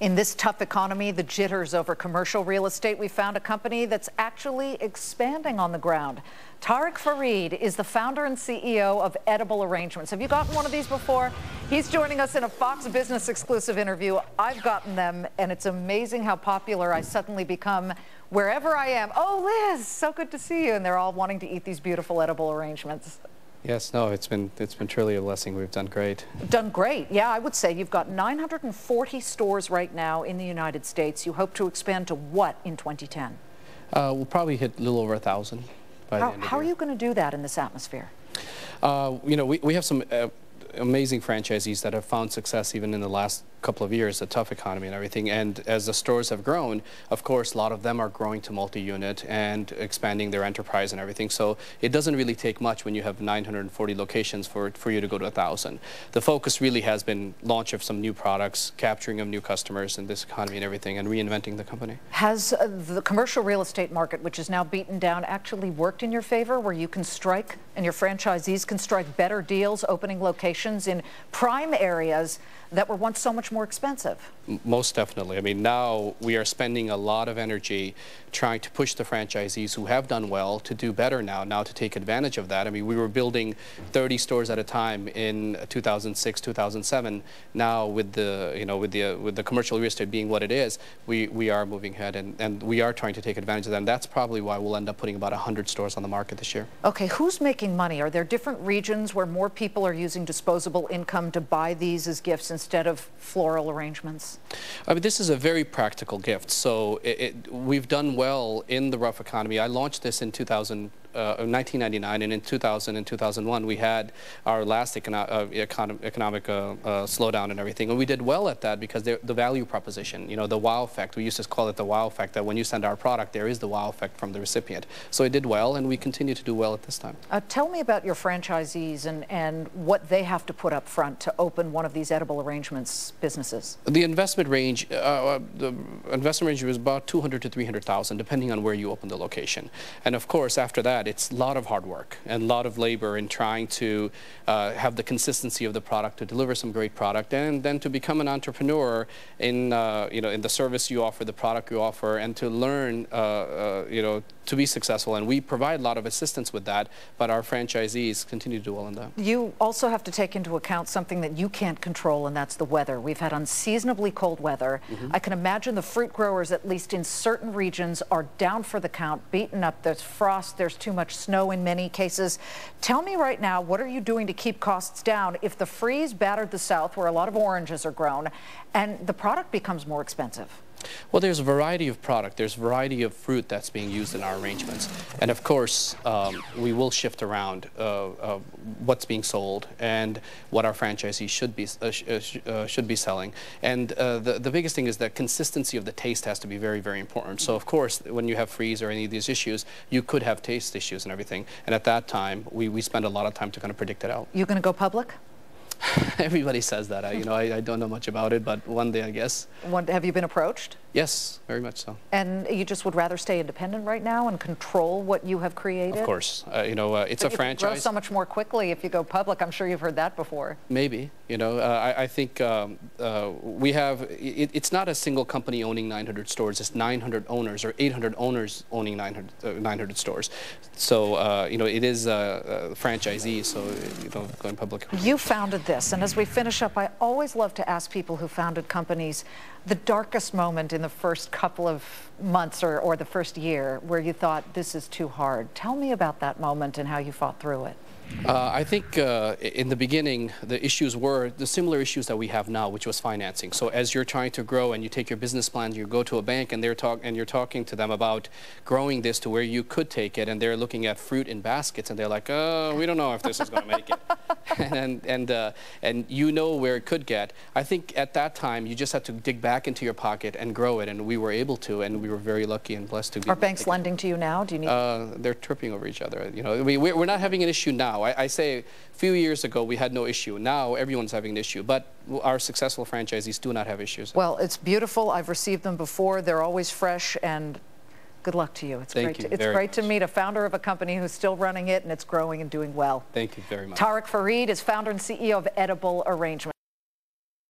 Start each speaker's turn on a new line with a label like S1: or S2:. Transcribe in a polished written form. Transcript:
S1: In this tough economy, the jitters over commercial real estate, we found a company that's actually expanding on the ground. Tariq Farid is the founder and CEO of Edible Arrangements. Have you gotten one of these before? He's joining us in a Fox Business exclusive interview. I've gotten them, and it's amazing how popular I suddenly become wherever I am. Oh, Liz, so good to see you. And they're all wanting to eat these beautiful edible arrangements.
S2: Yes, no, it's been truly a blessing. We've done great.
S1: Done great. Yeah, I would say you've got 940 stores right now in the United States. You hope to expand to what in 2010?
S2: We'll probably hit a little over 1,000 by the end of the year.
S1: How are you going to do that in this atmosphere?
S2: You know, we have some amazing franchisees that have found success even in the last couple of years, a tough economy and everything. And as the stores have grown, of course, a lot of them are growing to multi-unit and expanding their enterprise and everything. So it doesn't really take much when you have 940 locations for you to go to 1,000. The focus really has been launch of some new products, capturing of new customers in this economy and everything, and reinventing the company.
S1: Has the commercial real estate market, which is now beaten down, actually worked in your favor, where you can strike and your franchisees can strike better deals, opening locations in prime areas that were once so much more expensive?
S2: Most definitely. I mean, now we are spending a lot of energy trying to push the franchisees who have done well to do better now to take advantage of that. I mean, we were building 30 stores at a time in 2006, 2007. Now with the commercial real estate being what it is, we are moving ahead and we are trying to take advantage of that. And that's probably why we'll end up putting about 100 stores on the market this year.
S1: Okay, who's making money? Are there different regions where more people are using disposable income to buy these as gifts instead of floral arrangements?
S2: I mean, this is a very practical gift. So we've done well in the rough economy. I launched this in 1999, and in 2000 and 2001 we had our last economic slowdown and everything, and we did well at that because the value proposition, you know, the wow effect. We used to call it the wow effect, that when you send our product, there is the wow effect from the recipient. So it did well, and we continue to do well at this time.
S1: Tell me about your franchisees and what they have to put up front to open one of these edible arrangements businesses.
S2: The investment range, was about 200 to 300,000, depending on where you open the location. And of course, after that, it's a lot of hard work and a lot of labor in trying to have the consistency of the product, to deliver some great product, and then to become an entrepreneur in in the service you offer, the product you offer, and to learn to be successful. And we provide a lot of assistance with that, but our franchisees continue to do well in that.
S1: You also have to take into account something that you can't control, and that's the weather. We've had unseasonably cold weather. I can imagine the fruit growers, at least in certain regions, are down for the count, beaten up. There's frost, there's too much snow in many cases. Tell me right now, what are you doing to keep costs down if the freeze battered the South, where a lot of oranges are grown, and the product becomes more expensive?
S2: Well, there's a variety of product. There's a variety of fruit that's being used in our arrangements. And of course, we will shift around what's being sold and what our franchisees should be selling. And the biggest thing is that consistency of the taste has to be very, very important. So of course, when you have freeze or any of these issues, you could have taste issues and everything. And at that time, we spend a lot of time to kind of predict it out.
S1: You going to go public?
S2: Everybody says that. I don't know much about it, but one day, I guess.
S1: Have you been approached?
S2: Yes, very much so.
S1: And you just would rather stay independent right now and control what you have created?
S2: Of course. It's a franchise.
S1: You grow so much more quickly if you go public. I'm sure you've heard that before.
S2: Maybe. I think we have, it's not a single company owning 900 stores. It's 900 owners or 800 owners owning 900 stores. So, it is a franchisee, so, going public.
S1: You founded this, and as we finish up, I always love to ask people who founded companies the darkest moment in the first couple of months or the first year where you thought, this is too hard. Tell me about that moment and how you fought through it.
S2: I think in the beginning, the issues were the similar issues that we have now, which was financing. So as you're trying to grow and you take your business plan, you go to a bank and you're talking to them about growing this to where you could take it, and they're looking at fruit in baskets and they're like, oh, we don't know if this is going to make it. and you know where it could get. I think at that time, you just had to dig back into your pocket and grow it, and we were able to, and we were very lucky and blessed to be.
S1: Are banks lending to you now? Do you need?
S2: They're tripping over each other. We're not having an issue now. I say a few years ago we had no issue. Now everyone's having an issue, but our successful franchisees do not have issues.
S1: Well, it's beautiful. I've received them before. They're always fresh, and good luck to you. It's great to meet a founder of a company who's still running it, and it's growing and doing well.
S2: Thank you very much.
S1: Tariq Farid is founder and CEO of Edible Arrangements.